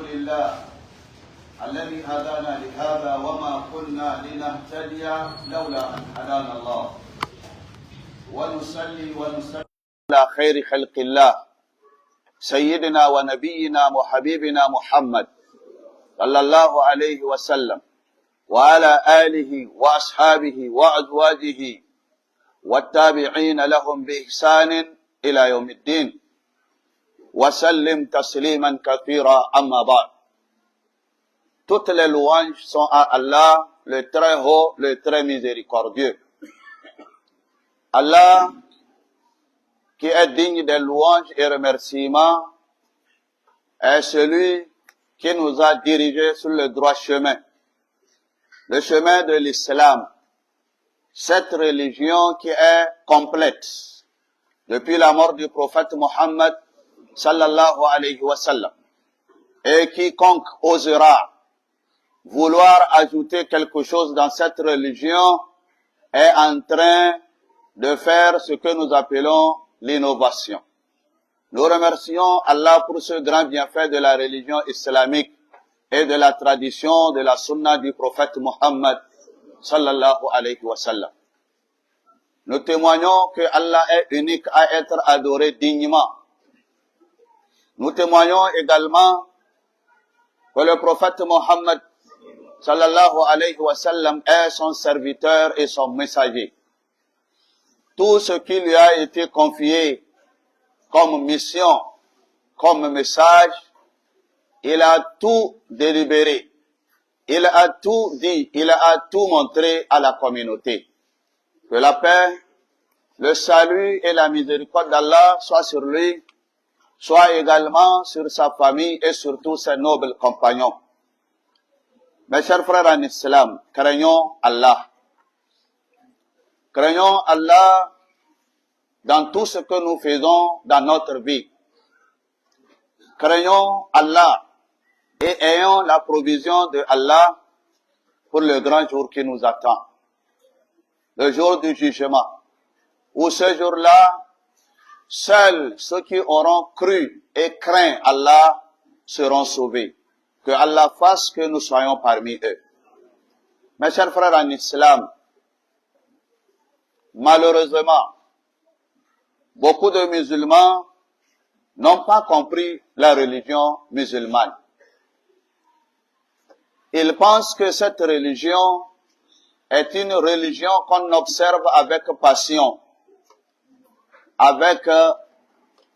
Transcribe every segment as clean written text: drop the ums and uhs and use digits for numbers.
لله الذي هدانا لهذا وما كنا لنهتدي لولا أن هدانا الله ونصلي ونسلم على خير خلق الله سيدنا ونبينا وحبيبنا محمد صلى الله عليه وسلم وعلى آله وأصحابه وأزواجه والتابعين لهم بإحسان إلى يوم الدين وسلم تسليما كثيرا أما بعد. Toutes les louanges sont à Allah, le très haut, le très miséricordieux. Allah qui est digne des louanges et remerciements est celui qui nous a dirigés sur le droit chemin, le chemin de l'islam, cette religion qui est complète depuis la mort du prophète Mohammed sallallahu alayhi wa sallam. Et quiconque osera vouloir ajouter quelque chose dans cette religion est en train de faire ce que nous appelons l'innovation. Nous remercions Allah pour ce grand bienfait de la religion islamique et de la tradition de la sunna du prophète Mohammed sallallahu alayhi wa sallam. Nous témoignons que Allah est unique à être adoré dignement. Nous témoignons également que le prophète Mohammed sallallahu alayhi wa sallam est son serviteur et son messager. Tout ce qui lui a été confié comme mission, comme message, il a tout délibéré, il a tout dit, il a tout montré à la communauté. Que la paix, le salut et la miséricorde d'Allah soient sur lui, soient également sur sa famille et sur tous ses nobles compagnons. Mes chers frères en islam, craignons Allah. Craignons Allah dans tout ce que nous faisons dans notre vie. Craignons Allah et ayons la provision de Allah pour le grand jour qui nous attend. Le jour du jugement. Où ce jour-là, seuls ceux qui auront cru et craint Allah seront sauvés. Que Allah fasse que nous soyons parmi eux. Mes chers frères en islam, malheureusement, beaucoup de musulmans n'ont pas compris la religion musulmane. Ils pensent que cette religion est une religion qu'on observe avec passion, avec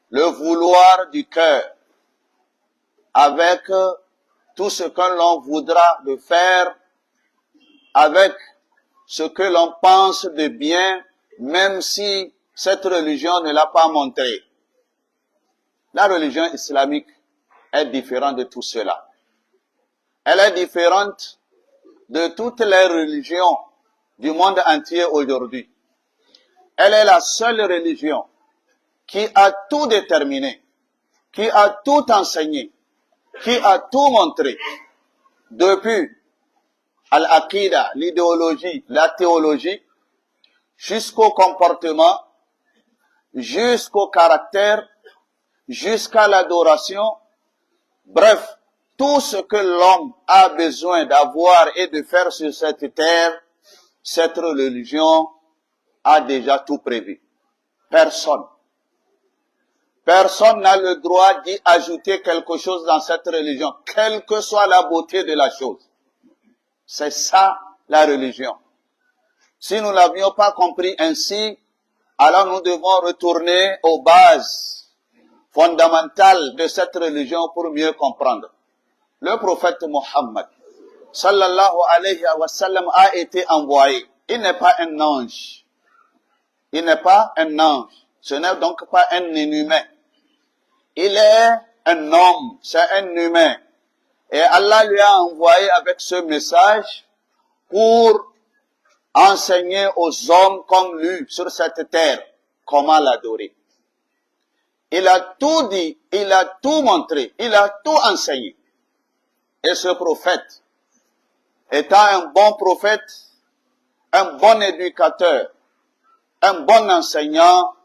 le vouloir du cœur, avec tout ce que l'on voudra de faire, avec ce que l'on pense de bien, même si cette religion ne l'a pas montré. La religion islamique est différente de tout cela. Elle est différente de toutes les religions du monde entier aujourd'hui. Elle est la seule religion qui a tout déterminé, qui a tout enseigné, qui a tout montré, depuis al-aqida, l'idéologie, la théologie, jusqu'au comportement, jusqu'au caractère, jusqu'à l'adoration, bref, tout ce que l'homme a besoin d'avoir et de faire sur cette terre, cette religion a déjà tout prévu. Personne n'a le droit d'y ajouter quelque chose dans cette religion, quelle que soit la beauté de la chose. C'est ça la religion. Si nous l'avions pas compris ainsi, alors nous devons retourner aux bases fondamentales de cette religion pour mieux comprendre. Le prophète Mohammed sallallahu alayhi wa sallam a été envoyé. Il n'est pas un ange. Il n'est pas un ange. Ce n'est donc pas un inhumain. Il est un homme, c'est un humain. Et Allah lui a envoyé avec ce message pour enseigner aux hommes comme lui sur cette terre comment l'adorer. Il a tout dit, il a tout montré, il a tout enseigné. Et ce prophète, étant un bon prophète, un bon éducateur, un bon enseignant,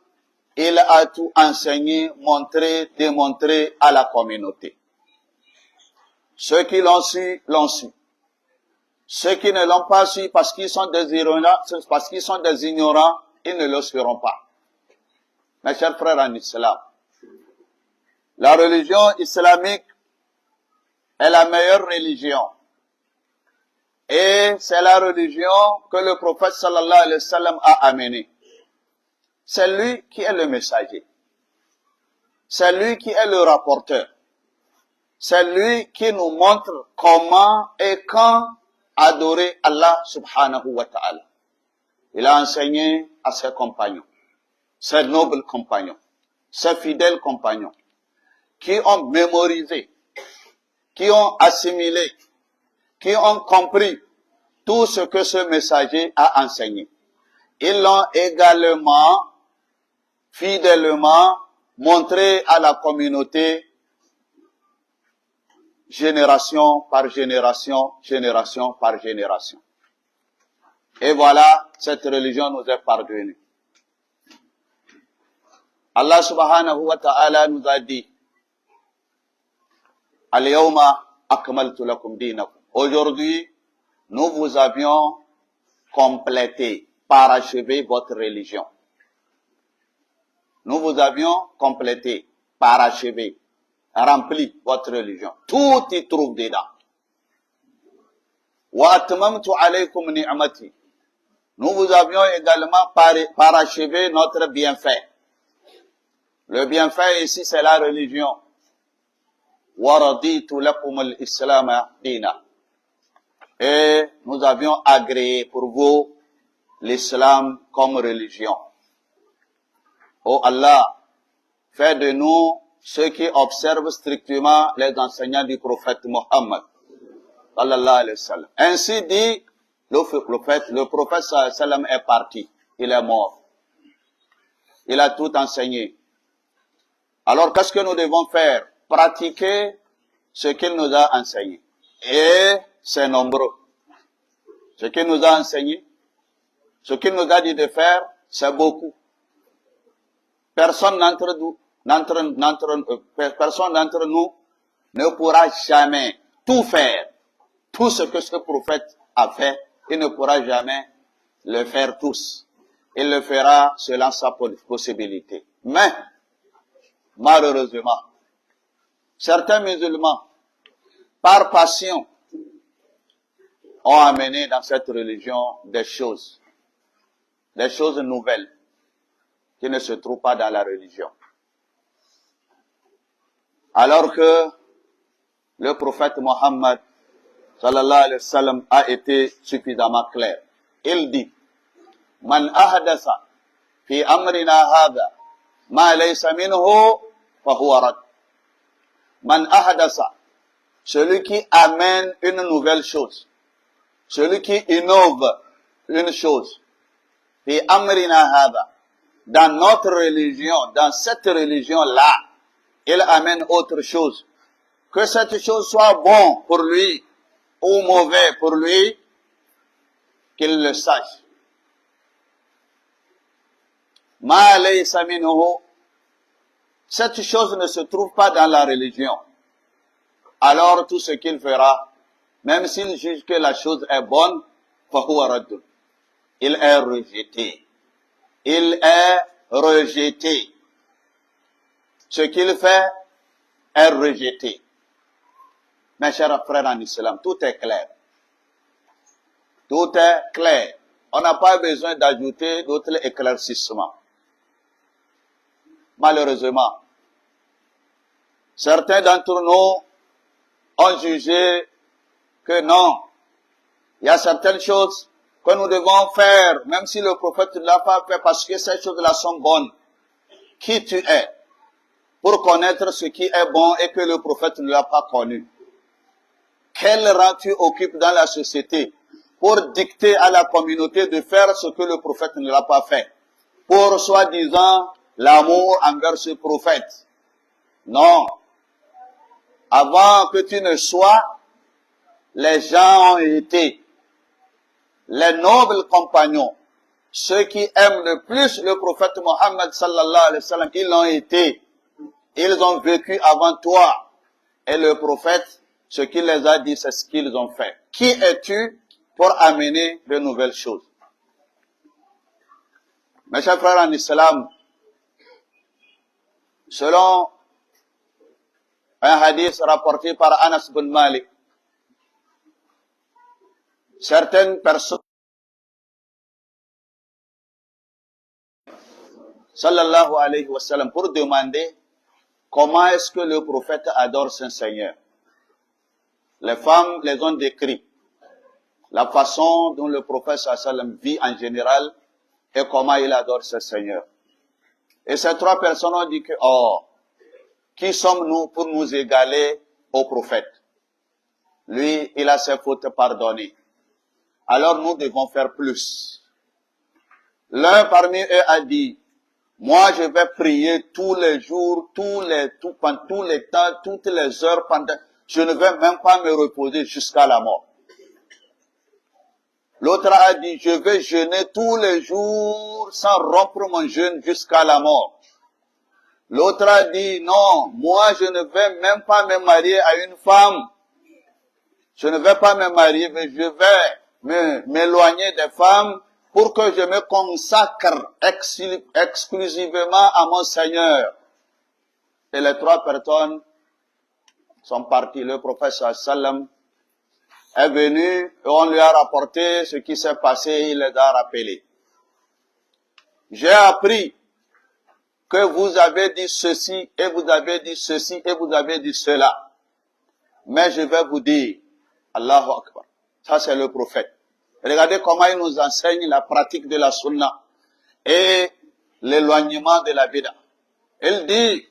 il a tout enseigné, montré, démontré à la communauté. Ceux qui l'ont su, l'ont su. Ceux qui ne l'ont pas su parce qu'ils sont des ignorants, ils ne le sauront pas. Mes chers frères en islam, la religion islamique est la meilleure religion. Et c'est la religion que le prophète sallallahu alayhi wa sallam a amenée. C'est lui qui est le messager. C'est lui qui est le rapporteur. C'est lui qui nous montre comment et quand adorer Allah subhanahu wa ta'ala. Il a enseigné à ses compagnons, ses nobles compagnons, ses fidèles compagnons, qui ont mémorisé, qui ont assimilé, qui ont compris tout ce que ce messager a enseigné. Ils l'ont également, fidèlement, montré à la communauté, génération par génération, génération par génération. Et voilà, cette religion nous est pardonnée. Allah subhanahu wa ta'ala nous a dit, Al-yawma akmaltu lakum dinakum. Aujourd'hui, nous vous avions complété, parachevé votre religion. Nous vous avions complété, parachevé, rempli votre religion. Tout y trouve dedans. Wa atmamtu alaykum ni'mati. Nous vous avions également parachevé notre bienfait. Le bienfait ici, c'est la religion. Wa raditu lakum al-islam dina. Et nous avions agréé pour vous l'islam comme religion. Oh Allah, fais de nous ceux qui observent strictement les enseignements du prophète Mohammed. Sallallahu alayhi wa sallam. Ainsi dit le prophète sallallahu alayhi wa sallam est parti. Il est mort. Il a tout enseigné. Alors qu'est-ce que nous devons faire? Pratiquer ce qu'il nous a enseigné. Et c'est nombreux. Ce qu'il nous a enseigné, ce qu'il nous a dit de faire, c'est beaucoup. Personne d'entre nous ne pourra jamais tout faire. Tout ce que ce prophète a fait, il ne pourra jamais le faire tous. Il le fera selon sa possibilité. Mais, malheureusement, certains musulmans, par passion, ont amené dans cette religion des choses nouvelles qui ne se trouvent pas dans la religion. Alors que le prophète Mohammed sallallahu alayhi wa sallam a été suffisamment clair. Il dit, Man ahdasa fi amrina hadha ma laysa minhu fa huwa rad. Man ahdasa, celui qui amène une nouvelle chose, celui qui innove une chose, fi amrina hadha, dans notre religion, dans cette religion-là, il amène autre chose. Que cette chose soit bon pour lui ou mauvais pour lui, qu'il le sache. Ma laysa minhu, cette chose ne se trouve pas dans la religion. Alors tout ce qu'il fera, même s'il juge que la chose est bonne, fahuwa raddun. Il est rejeté. Il est rejeté. Ce qu'il fait est rejeté. Mes chers frères en islam, tout est clair. Tout est clair. On n'a pas besoin d'ajouter d'autres éclaircissements. Malheureusement, certains d'entre nous ont jugé que non, il y a certaines choses que nous devons faire, même si le prophète ne l'a pas fait, parce que ces choses-là sont bonnes. Qui tu es pour connaître ce qui est bon et que le prophète ne l'a pas connu? Quel rang tu occupes dans la société pour dicter à la communauté de faire ce que le prophète ne l'a pas fait? Pour soi-disant l'amour envers ce prophète. Non. Avant que tu ne sois, les gens ont été. Les nobles compagnons, ceux qui aiment le plus le prophète Mohammed sallallahu alayhi wa sallam, ils l'ont été. Ils ont vécu avant toi. Et le prophète Ce qu'il les a dit, c'est ce qu'ils ont fait. Qui es-tu pour amener de nouvelles choses? Mes chers frères en islam, selon un hadith rapporté par Anas bin Malik, certaines personnes, sallallahu alayhi wa sallam, pour demander comment est-ce que le prophète adore son Seigneur. Les femmes les ont décrit, la façon dont le prophète sallallahu alayhi wa sallam vit en général et comment il adore son Seigneur. Et ces trois personnes ont dit que, oh, qui sommes-nous pour nous égaler au prophète? Lui, il a ses fautes pardonnées. Alors nous devons faire plus. L'un parmi eux a dit, moi je vais prier tous les jours, pendant tous les temps, toutes les heures, je ne vais même pas me reposer jusqu'à la mort. L'autre a dit, je vais jeûner tous les jours sans rompre mon jeûne jusqu'à la mort. L'autre a dit, non, moi je ne vais même pas me marier à une femme. Je ne vais pas me marier, mais je vais m'éloigner des femmes pour que je me consacre exclusivement à mon Seigneur. Et les trois personnes sont parties. Le prophète sallam est venu et on lui a rapporté ce qui s'est passé et il les a rappelés. J'ai appris que vous avez dit ceci et vous avez dit ceci et vous avez dit cela. Mais je vais vous dire, Allahu Akbar, ça c'est le prophète. Regardez comment il nous enseigne la pratique de la sunna et l'éloignement de la bid'a. Il dit,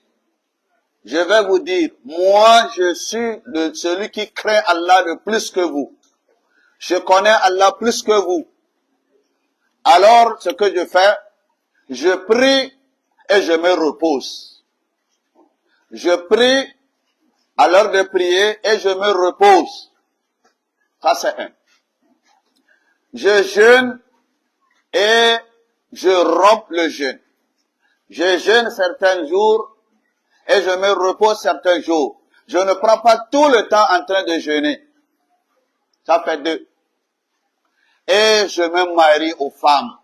je vais vous dire, moi je suis celui qui craint Allah le plus que vous. Je connais Allah plus que vous. Alors, ce que je fais, je prie et je me repose. Je prie à l'heure de prier et je me repose. Ça c'est un. Je jeûne et je romps le jeûne. Je jeûne certains jours et je me repose certains jours. Je ne prends pas tout le temps en train de jeûner. Ça fait 2. Et je me marie aux femmes.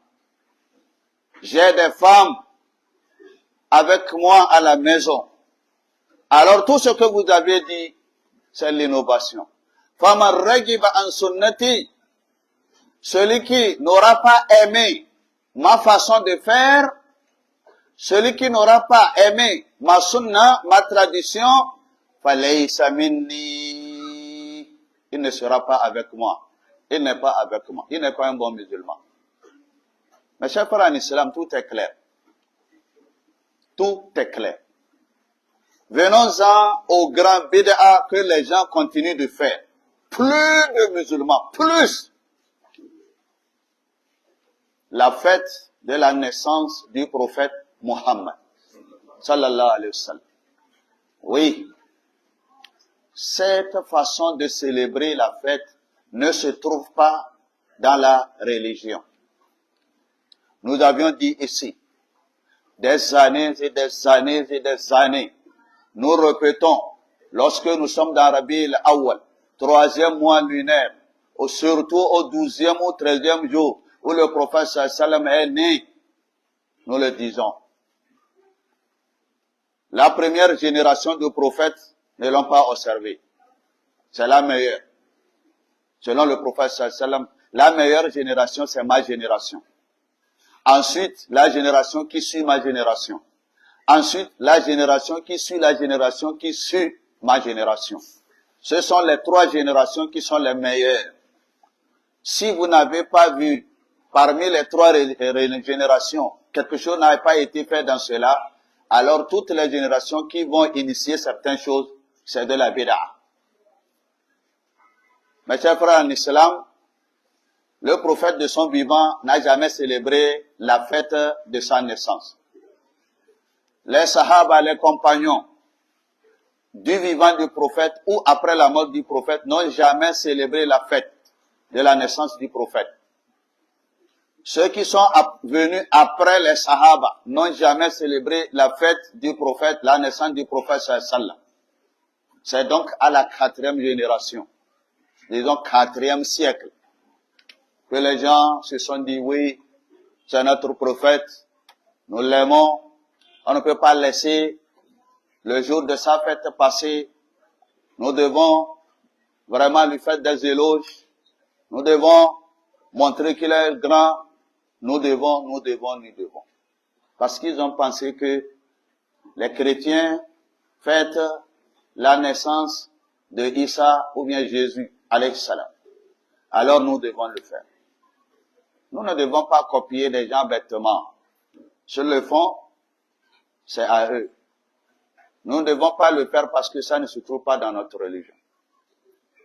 J'ai des femmes avec moi à la maison. Alors tout ce que vous avez dit, c'est l'innovation. Faman ragiba an sunnati, celui qui n'aura pas aimé ma façon de faire, celui qui n'aura pas aimé ma sunna, ma tradition, falaysa minni, il ne sera pas avec moi. Il n'est pas avec moi. Il n'est pas un bon musulman. Mes chers frères en islam, tout est clair. Tout est clair. Venons-en au grand bid'a que les gens continuent de faire. Plus de musulmans, plus. La fête de la naissance du prophète Muhammad, sallallahu alayhi wa sallam. Oui, cette façon de célébrer la fête ne se trouve pas dans la religion. Nous avions dit ici, des années et des années et des années, nous répétons, lorsque nous sommes dans Rabi al-Awwal, 3e mois lunaire, ou surtout au 12e ou 13e jour, où le prophète sallam est né, nous le disons. La première génération de prophètes ne l'ont pas observé. C'est la meilleure. Selon le prophète sallam, la meilleure génération, c'est ma génération. Ensuite, la génération qui suit ma génération. Ensuite, la génération qui suit la génération qui suit ma génération. Ce sont les 3 générations qui sont les meilleures. Si vous n'avez pas vu parmi les 3 générations, quelque chose n'a pas été fait dans cela, alors toutes les générations qui vont initier certaines choses, c'est de la bid'a. Mes chers frères en islam, le prophète de son vivant n'a jamais célébré la fête de sa naissance. Les sahaba, les compagnons du vivant du prophète ou après la mort du prophète n'ont jamais célébré la fête de la naissance du prophète. Ceux qui sont venus après les sahaba n'ont jamais célébré la fête du prophète, la naissance du prophète sallallahu. C'est donc à la 4e génération, disons 4e siècle, que les gens se sont dit, oui, c'est notre prophète, nous l'aimons, on ne peut pas laisser le jour de sa fête passer, nous devons vraiment lui faire des éloges, nous devons montrer qu'il est grand, nous devons. Parce qu'ils ont pensé que les chrétiens fêtent la naissance de Isa ou bien Jésus, alayhi salam. Alors nous devons le faire. Nous ne devons pas copier les gens bêtement. Sur le fond, c'est à eux. Nous ne devons pas le faire parce que ça ne se trouve pas dans notre religion.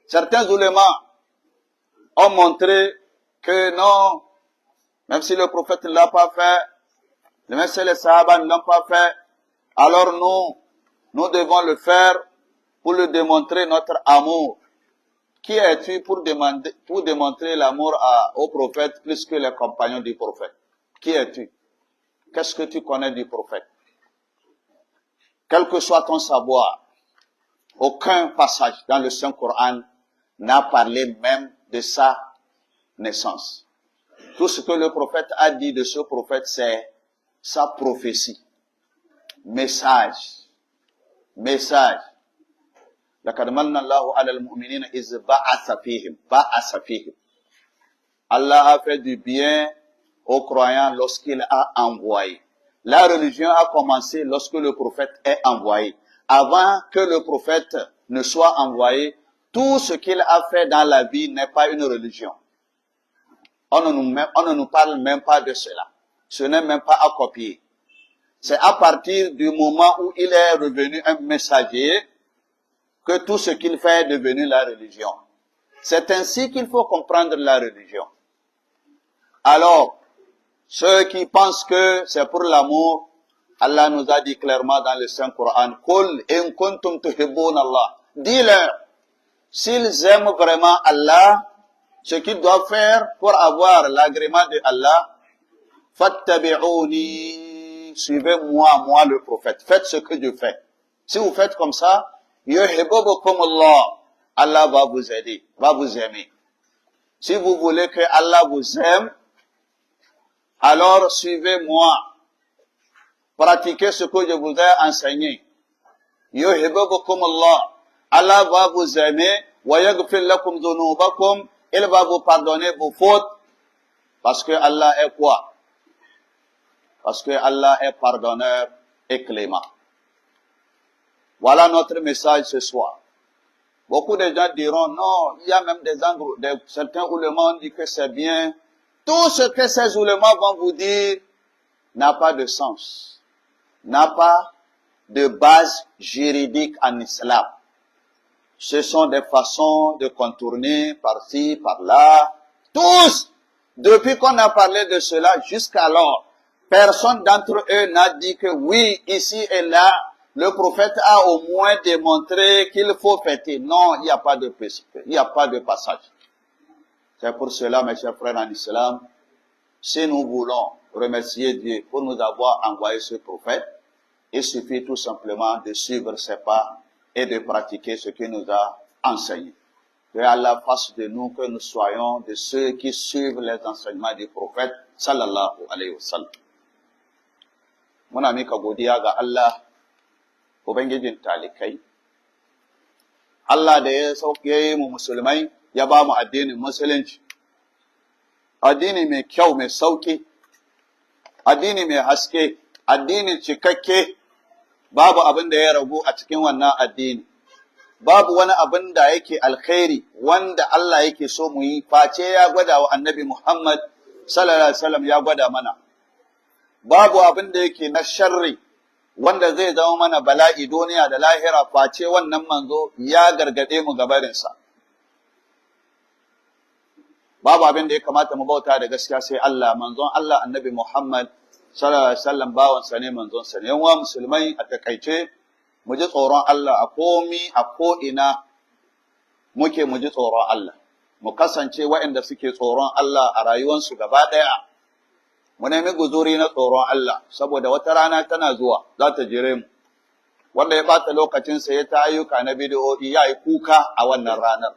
Certains oulémas ont montré que non, même si le prophète ne l'a pas fait, même si les sahaba ne l'ont pas fait, alors nous devons le faire pour lui démontrer notre amour. Qui es-tu pour démontrer l'amour au prophète plus que les compagnons du prophète? Qui es-tu? Qu'est-ce que tu connais du prophète? Quel que soit ton savoir, aucun passage dans le Saint-Coran n'a parlé même de sa naissance. Tout ce que le prophète a dit de ce prophète, c'est sa prophétie. Message. لَقَدْ مَنَّ اللَّهُ عَلَى الْمُؤْمِنِينَ إِذْ بَعَثَ فِيهِمْ. Allah a fait du bien aux croyants lorsqu'il a envoyé. La religion a commencé lorsque le prophète est envoyé. Avant que le prophète ne soit envoyé, tout ce qu'il a fait dans la vie n'est pas une religion. On ne nous parle même pas de cela. Ce n'est même pas à copier. C'est à partir du moment où il est revenu un messager que tout ce qu'il fait est devenu la religion. C'est ainsi qu'il faut comprendre la religion. Alors, ceux qui pensent que c'est pour l'amour, Allah nous a dit clairement dans le Saint-Coran, Qul in kuntum tuhibbun Allah. Dis-leur, s'ils aiment vraiment Allah, ce qu'ils doivent faire pour avoir l'agrément de Allah, fattabi'uni, suivez-moi, moi le prophète. Faites ce que je fais. Si vous faites comme ça, yuhibbukum Allah. Allah va vous aider, va vous aimer. Si vous voulez que Allah vous aime, alors suivez-moi. Pratiquez ce que je vous ai enseigné. Yuhibbukum Allah. Allah va vous aimer. Wa yaghfir lakum dhunubakum. Il va vous pardonner vos fautes. Parce que Allah est quoi? Parce que Allah est pardonneur et clément. Voilà notre message ce soir. Beaucoup de gens diront, non, il y a même certains oulémas ont dit que c'est bien. Tout ce que ces oulémas vont vous dire n'a pas de sens, n'a pas de base juridique en islam. Ce sont des façons de contourner par-ci, par-là. Tous, depuis qu'on a parlé de cela jusqu'alors, personne d'entre eux n'a dit que oui, ici et là, le prophète a au moins démontré qu'il faut fêter. Non, il n'y a pas de passage. C'est pour cela, mes chers frères en islam, si nous voulons remercier Dieu pour nous avoir envoyé ce prophète, il suffit tout simplement de suivre ses pas et de pratiquer ce qu'il nous a enseigné. Que Allah fasse de nous que nous soyons de ceux qui suivent les enseignements du prophète, sallallahu alayhi wa sallam. Muna mika godiya ga Allah, Ubangijin talikai. Allah da ya sauke mu musulmai ya ba mu addinin musulunci. Addini mai kyau, mai sauki, addini mai haske, addini cikakke, babu abin da ya ragu a cikin wannan addini. Babu wani abin da yake alkhairi wanda Allah yake so mu yi, face ya gwada wa annabi Muhammad sallallahu alaihi wasallam ya gwada mana. Babu abin da yake na sharri wanda zai zama mana bala'i duniya da lahira, face wannan manzo ya gargade mu gabarinsa. Babu abin da ya kamata mu bauta da gaskiya sai Allah, manzon Allah annabi Muhammad sallallahu alaihi wasallam bawansa ne, manzon sa ne. Yan uwa musulmai, a takaice mu ji tsoron Allah a komi, a ko'ina muke mu ji tsoron Allah. Mu kasance waɗanda suke tsoron Allah a rayuwarsu gaba ɗaya. Mu nemi guzuri na tsoron Allah, saboda wata rana tana zuwa, za ta jire mu. wanda ya bata lokacinsa ya ta ayyuka na bid'o'i ya yi kuka a wannan ranar.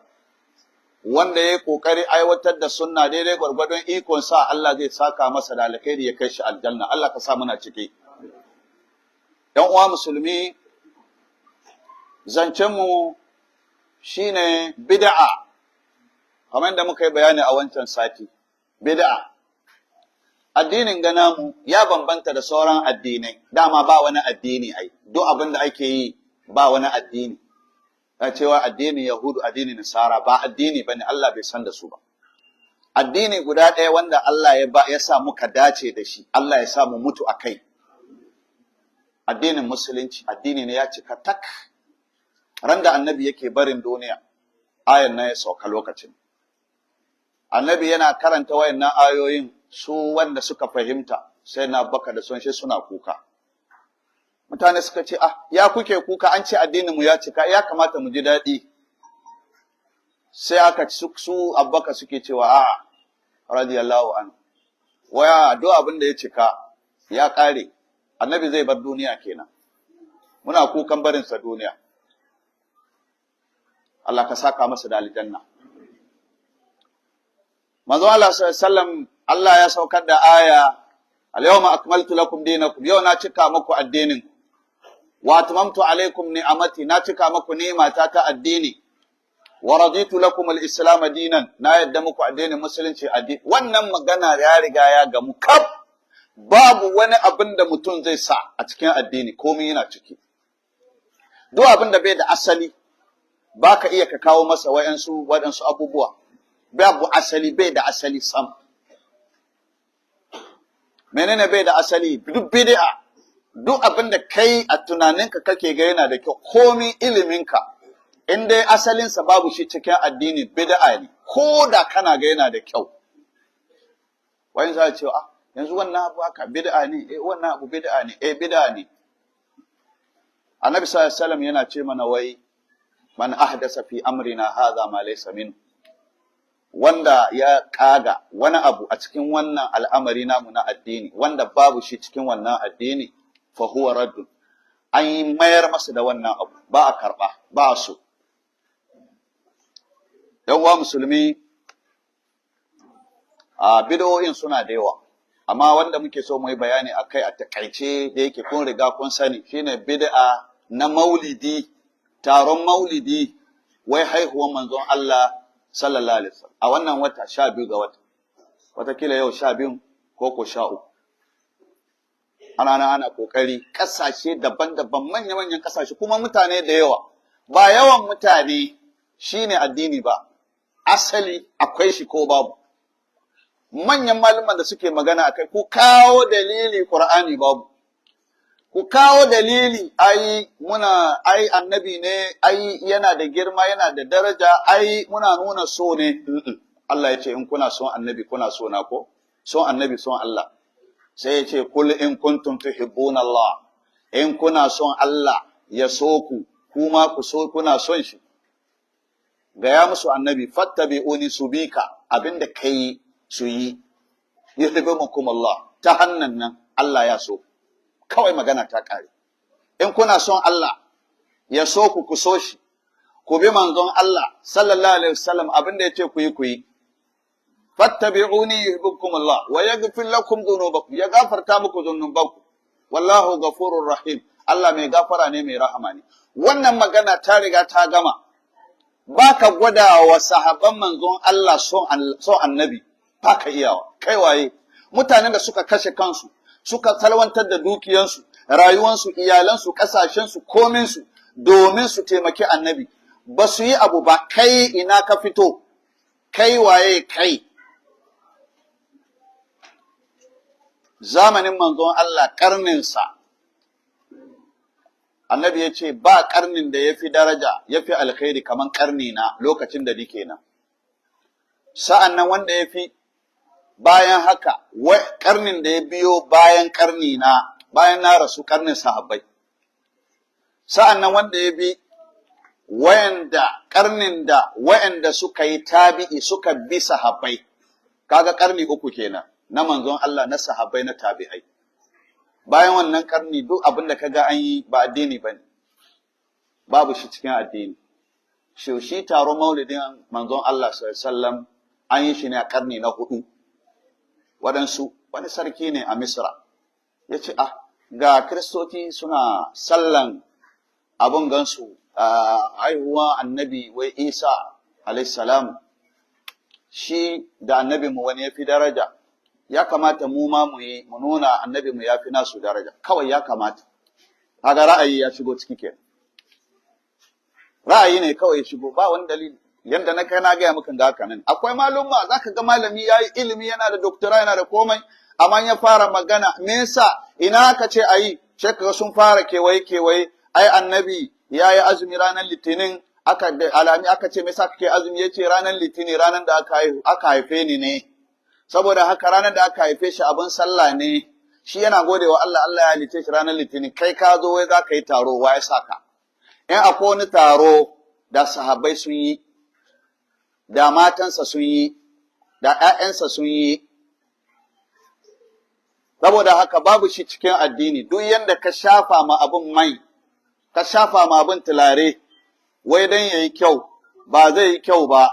Wanda ya yi kokari aiwatar da sunna daidai gwargwadon ikon sa, Allah zai saka masa da alkhairi ya kai shi aljanna. Allah ka sa muna ciki. ‘Yan uwa musulmi, zancenmu shine bid'a, kamar da muka yi bayani a wancan sati. Bid'a, addinin ganamu ya bambanta da sauran addinai, dama ba wani addini ai, duk abin da ake yi ba wani addini. Ya cewa addinin Yahudu, addinin Nasara ba addini bane, Allah bai san da su ba. Addini guda ɗaya wanda Allah ya sa muka dace da shi, Allah ya sa mu mutu a kai. Addinin Musulunci, addini ne ya cika tak. Ran da annabi yake barin duniya, ayan na ya sauka lokacin. Annabi yana karanta wayannan ayoyin, su wanda suka fahimta sai na baka da son shi suna kuka. Mutane suka ce, ya kuke kuka, an ce addininmu ya cika, ya kamata mu ji daɗi. Sai aka su abbaka suke cewa, radiyallahu anhu, waya duk abin da ya cika ya ƙare, annabi zai bar duniya kenan. Muna kukan barinsa duniya. Allah ka saka masa da aljanna. Manzo Allah sallallahu alaihi wasallam, Allah ya saukar da aya, al-yawma akmaltu lakum dinakum, yau na cika muku addinin. Wa atmamtu alaikum ni'amati, na cika muku ni'imata ta addini. Wa raditu lakum al-islam dinan, na yadda muku addinin musulunci addini. Wannan magana ya riga ya gamu kaf. Babu wani abin da mutum zai sa a cikin addini, komai yana ciki. Duk abin da bai da asali, baka iya ka kawo masa waɗansu abubuwa. Babu asali, bai da asali sam. Menene bai da asali? Duk bid'a, duk abin da kai a tunaninka kake ga yana da kyau, komi iliminka, in dai asalinsa babu shi cikin addini, bid'a ne, ko da kana ga yana da kyau. Wani za ce, yanzu wannan abu haka bid'a ne, wannan abu bid'a ne, bid'a ne. Annabi sallallahu alaihi wasallam yana ce mana wai, man ahdasa fi amrina hadha ma laysa minhu, wanda ya kaga wani abu a cikin wannan al'amari namu na addini, wanda babu shi cikin wannan addini, fa huwa raddun, an yi mayar masa da wannan abu, ba a karba, ba a so. Yawwa musulmi, a bid'o'in suna da yawa, amma wanda muke so mu yi bayani akai a takaice da yake kun riga kun sani, shine bid'a na maulidi, taron maulidi, wai haihuwar manzon Allah sallallahu alaihi wasallam a wannan wata 12 ga wata, watakila yau 12 ko 13. Ana kokari kasashe daban-daban, manya-manyan kasashe, kuma mutane da yawa. Ba yawan mutane shine addini ba, asali akwai shi ko babu. Manyan malaman da suke magana akai, ku kawo dalili Qur'ani babu. Ku kawo dalili, ai annabi ne, ai yana da girma, yana da daraja, ai muna nuna so ne. Allah ya ce in kuna son annabi kuna so na ko? Son annabi son Allah. Sai ya ce kul in kuntum tuhibbuna Allah, in kuna son Allah ya so ku, kuma ku so kuna son shi. Gaya musu annabi, fattabi'uni subika, abinda kai su yi, yuhibbukum Allah, ta hannan nan Allah ya so. Kawai magana ta ƙare. In kuna son Allah ya so ku so shi, ku bi manzon Allah sallallahu alaihi wasallam, abinda ya ce ku yi. Fattabi'uni yuhibbukum Allah wa yaghfir lakum dhunubakum, ya gafarta muku dhunubanku. Wallahu ghafurur rahim, Allah mai gafara ne, mai rahama ne. Wannan magana ta riga ta gama. Baka gwada wa sahabban manzon Allah son annabi, baka iyawa. Kai waye? Mutanen da suka kashe kansu, suka salwantar da dukiyansu, rayuwansu, iyalansu, kasashensu, kominsu domin su taimaki annabi. Ba su yi abu ba, kai ina ka fito? Kai waye kai? Zamanin manzon Allah karninsa, annabi ya ce ba karnin da ya fi daraja, ya fi alkhairi kaman karni na lokacin da nike nan. Sa'an nan wanda ya fi bayan haka, karnin da ya biyo bayan karni na, bayan na rasu, karnin sahabbai. Sa'an nan wanda ya bi karnin da wa'anda suka yi tabi'i suka bi sahabbai, kaga karni 3 kenan, na manzon Allah, na sahabbai, na tabi'ai. Bayan wannan karni duk abin da kaga an yi ba addini bane. babu shi cikin addini. Shi taron maulidin manzon Allah sallallahu alaihi wasallam an yi shi ne a karni na 4. Wani sarki ne a Misra ya ce, ga Kiristoci suna sallan abun gansu haihuwa annabi wai Isa alaihi salam, shi da annabi mu wani ya fi daraja, ya kamata mu ma mu yi mu nuna annabi mu ya fi nasu daraja, kawai ya kamata. Kaga ra'ayi ya shigo ciki kenan. Ra'ayi ne kawai ya shigo, ba wani dalili. Yanda na kai na gaya muku da haka nan. Akwai malumma zaka ga malami yayi ilimi, yana da doktora, yana da komai, amma ya fara magana, me yasa ina ka ce ayi, sai kaga sun fara kewaye, ai annabi yayi azumi ranar litinin, aka ce me yasa kake azumi, yace ranar litinin ranar da aka haife ni ne, saboda haka ranar da aka haife shi abin sallah ne, shi yana godewa Allah, Allah ya halice shi ranar litinin, kai ka zo wai zaka yi taro, wa ya saka? In akwai wani taro da sahabbai sun yi, da matansa sun yi, da ‘ya'yansa sun yi, saboda haka babu shi cikin addini. Duk yanda ka shafa ma abin mai, ka shafa ma abin tulare, wai don ya yi kyau, ba zai yi kyau ba.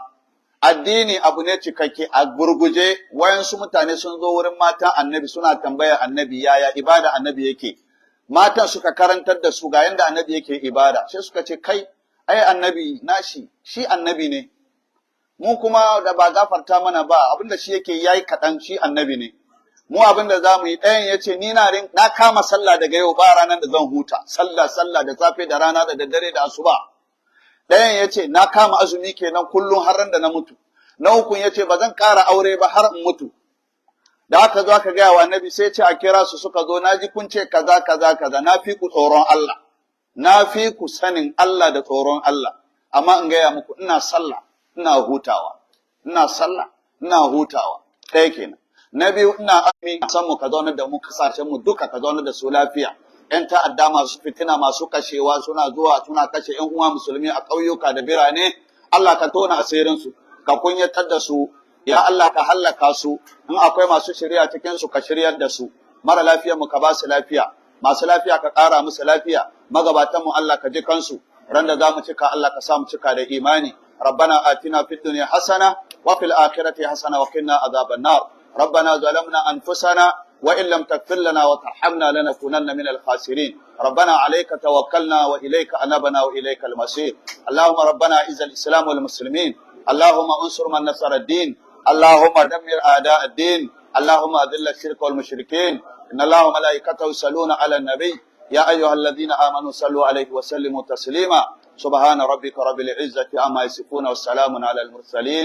Addini abu ne cikakke. A gurguje, wayansu mutane sun zo wurin matan annabi suna tambaya annabi yaya ibada annabi yake. Matan suka karantar da su ga yanda annabi yake ibada, sai suka ce kai, ai annabi nashi, shi annabi ne. Mu kuma da ba gafarta mana ba, abinda shi yake yayi kaɗan, shi annabi ne. Mu abinda za mu yi, ɗayan ya ce, ni na kama sallah daga yau ba ranar da zan huta, sallah da safe da rana da daddare da asuba. Ɗayan ya ce, na kama azumi kenan kullum har ran da na mutu. Na ukun ya ce, ba zan ƙara aure ba har in mutu. Da aka zo aka gaya wa annabi, sai ce a kira su, suka zo, na ji kun ce kaza, na fi ku tsoron Allah, na fi ku sanin Allah da tsoron Allah, amma in gaya muku, ina sallah, ina hutawa, ɗaya kenan. Na biyu, ina azumi, san mu ka zaunar da mu, kasashen mu duka ka zaunar da su lafiya. ‘Yan ta'adda masu fitina, masu kashewa suna zuwa suna kashe ‘yan uwa musulmi a ƙauyuka da birane, Allah ka tona asirinsu, ka kunyatar da su, ya Allah ka hallaka su, in akwai masu shirya cikin su ka shiryar da su, mara lafiyar mu ka ba su lafiya, masu lafiya ka ƙara musu lafiya, magabatan mu Allah ka ji kansu, ran da za mu cika Allah ka sa mu cika da imani. ربنا آتنا في الدنيا حسنة وفي الآخرة حسنة وقنا عذاب النار. ربنا ظلمنا أنفسنا وإن لم تغفر لنا وترحمنا لنكونن من الخاسرين. ربنا عليك توكلنا وإليك أنبنا وإليك المصير. اللهم ربنا أعز الإسلام والمسلمين، اللهم انصر من نصر الدين، اللهم دمر أعداء الدين، اللهم أذل الشرك والمشركين. إن الله وملائكته يصلون على النبي يا أيها الذين آمنوا صلوا عليه وسلموا تسليما. سبحان ربك رب العزة عما يصفون والسلام على المرسلين.